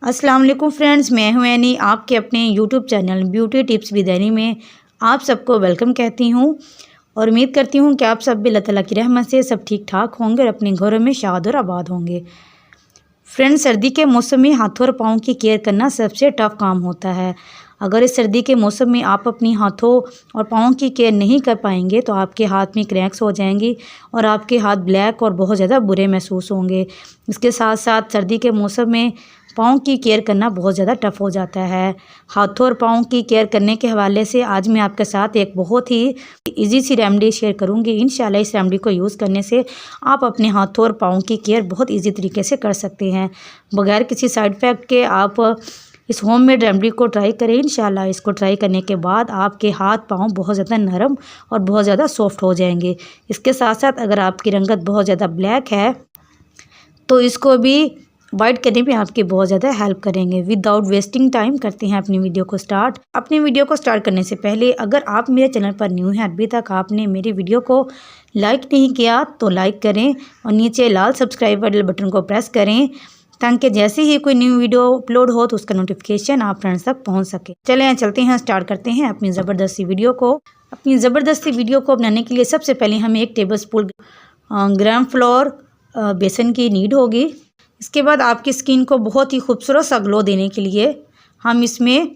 अस्सलाम वालेकुम फ्रेंड्स, मैं हूं एनी, आपके अपने YouTube channel beauty tips with any में आप सबको वेलकम कहती हूं और उम्मीद करती हूं कि आप सब भी अल्लाह ताला की रहमत से सब ठीक ठाक होंगे और अपने घरों में शाद और आबाद होंगे। फ्रेंड्स, सर्दी के मौसम में हाथों और पाँव की केयर करना सबसे टफ़ काम होता है। अगर इस सर्दी के मौसम में आप अपनी हाथों और पाँव की केयर नहीं कर पाएंगे तो आपके हाथ में क्रैक्स हो जाएंगी और आपके हाथ ब्लैक और बहुत ज़्यादा बुरे महसूस होंगे। इसके साथ साथ सर्दी के मौसम में पाँव की केयर करना बहुत ज़्यादा टफ़ हो जाता है। हाथों और पाँव की केयर करने के हवाले से आज मैं आपके साथ एक बहुत ही इजी सी रेमेडी शेयर करूंगी। इंशाल्लाह इस रेमेडी को यूज़ करने से आप अपने हाथों और पाँव की केयर बहुत इजी तरीके से कर सकते हैं बगैर किसी साइड इफ़ेक्ट के। आप इस होममेड रेमेडी को ट्राई करें। इंशाल्लाह इसको ट्राई करने के बाद आपके हाथ पाँव बहुत ज़्यादा नरम और बहुत ज़्यादा सॉफ्ट हो जाएंगे। इसके साथ साथ अगर आपकी रंगत बहुत ज़्यादा ब्लैक है तो इसको भी वाइट करने में आपकी बहुत ज़्यादा हेल्प करेंगे। विदाउट वेस्टिंग टाइम करते हैं अपनी वीडियो को स्टार्ट। अपनी वीडियो को स्टार्ट करने से पहले अगर आप मेरे चैनल पर न्यू हैं, अभी तक आपने मेरी वीडियो को लाइक नहीं किया तो लाइक करें और नीचे लाल सब्सक्राइब वाले बटन को प्रेस करें ताकि जैसे ही कोई न्यू वीडियो अपलोड हो तो उसका नोटिफिकेशन आप फ्रेंड्स तक पहुंच सके। चलें चलते हैं, स्टार्ट करते हैं अपनी ज़बरदस्ती वीडियो को। अपनी ज़बरदस्ती वीडियो को बनाने के लिए सबसे पहले हमें 1 टेबल स्पून ग्राम फ्लोर बेसन की नीड होगी। इसके बाद आपकी स्किन को बहुत ही खूबसूरत सा ग्लो देने के लिए हम इसमें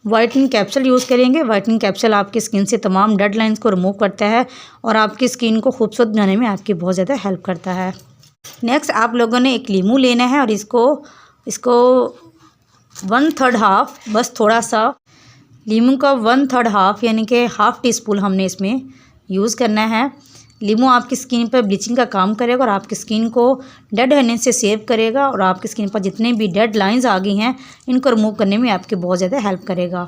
वाइटनिंग कैप्सूल यूज़ करेंगे। वाइटनिंग कैप्सूल आपकी स्किन से तमाम डेड लाइंस को रिमूव करता है और आपकी स्किन को खूबसूरत बनाने में आपकी बहुत ज़्यादा हेल्प करता है। नेक्स्ट आप लोगों ने एक लीमू लेना है और इसको 1/3 हाफ, बस थोड़ा सा लीमू का 1/3 हाफ यानी कि हाफ़ टी स्पून हमने इसमें यूज़ करना है। लीमू आपकी स्किन पर ब्लीचिंग का काम करेगा और आपकी स्किन को डेड होने से सेव करेगा और आपकी स्किन पर जितने भी डेड लाइंस आ गई हैं इनको रिमूव करने में आपकी बहुत ज़्यादा हेल्प करेगा।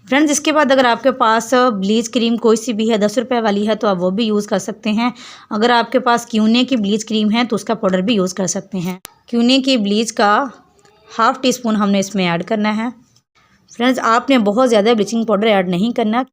फ्रेंड्स, इसके बाद अगर आपके पास ब्लीच क्रीम कोई सी भी है 10 रुपये वाली है तो आप वो भी यूज़ कर सकते हैं। अगर आपके पास क्यूने की ब्लीच क्रीम है तो उसका पाउडर भी यूज़ कर सकते हैं। क्यूने की ब्लीच का हाफ़ टी स्पून हमने इसमें ऐड करना है। फ्रेंड्स, आपने बहुत ज़्यादा ब्लीचिंग पाउडर ऐड नहीं करना।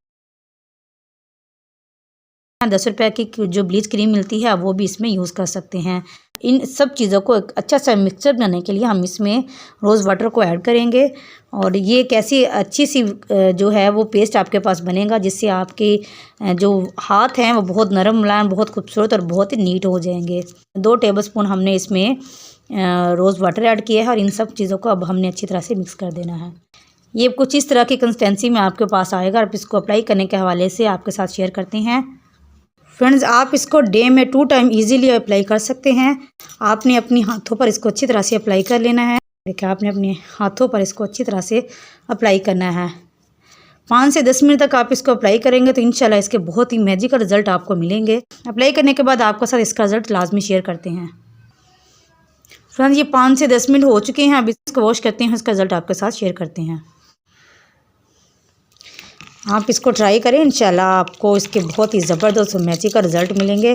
10 रुपये की जो ब्लीच क्रीम मिलती है वो भी इसमें यूज़ कर सकते हैं। इन सब चीज़ों को एक अच्छा सा मिक्सचर बनाने के लिए हम इसमें रोज़ वाटर को ऐड करेंगे और ये एक ऐसी अच्छी सी जो है वो पेस्ट आपके पास बनेगा जिससे आपके जो हाथ हैं वो बहुत नरम मुलायम, बहुत खूबसूरत और बहुत ही नीट हो जाएंगे। 2 टेबलस्पून हमने इसमें रोज़ वाटर ऐड किया है और इन सब चीज़ों को अब हमने अच्छी तरह से मिक्स कर देना है। ये कुछ इस तरह की कंसिस्टेंसी में आपके पास आएगा। आप इसको अप्लाई करने के हवाले से आपके साथ शेयर करते हैं। फ्रेंड्स, आप इसको डे में 2 टाइम इजीली अप्लाई कर सकते हैं। आपने अपनी हाथों पर इसको अच्छी तरह से अप्लाई कर लेना है। देखिए, आपने अपने हाथों पर इसको अच्छी तरह से अप्लाई करना है। 5 से 10 मिनट तक आप इसको अप्लाई करेंगे तो इंशाल्लाह इसके बहुत ही मैजिकल रिजल्ट आपको मिलेंगे। अप्लाई करने के बाद आपके साथ इसका रिजल्ट लाजमी शेयर करते हैं। फ्रेंड्स, ये 5 से 10 मिनट हो चुके हैं। अब इसको वॉश करते हैं, इसका रिजल्ट आपके साथ शेयर करते हैं। आप इसको ट्राई करें, इंशाल्लाह आपको इसके बहुत ही ज़बरदस्त और मैजिकल रिज़ल्ट मिलेंगे।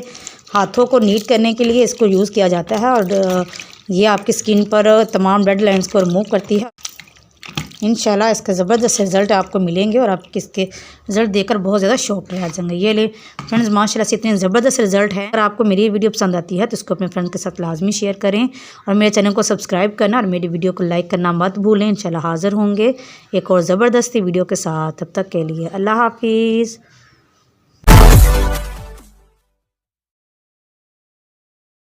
हाथों को नीट करने के लिए इसको यूज़ किया जाता है और ये आपकी स्किन पर तमाम डेड लाइंस को रिमूव करती है। इंशाल्लाह इसके ज़बरदस्त रिज़ल्ट आपको मिलेंगे और आपके इसके रिज़ल्ट देखकर बहुत ज़्यादा शॉक रह जाएंगे। ये ले फ्रेंड्स, माशाल्लाह से इतने ज़बरदस्त रिज़ल्ट है। अगर आपको मेरी वीडियो पसंद आती है तो इसको अपने फ्रेंड के साथ लाजमी शेयर करें और मेरे चैनल को सब्सक्राइब करना और मेरी वीडियो को लाइक करना मत भूलें। इंशाल्लाह हाज़िर होंगे एक और ज़बरदस्ती वीडियो के साथ। तब तक के लिए अल्लाह हाफिज़।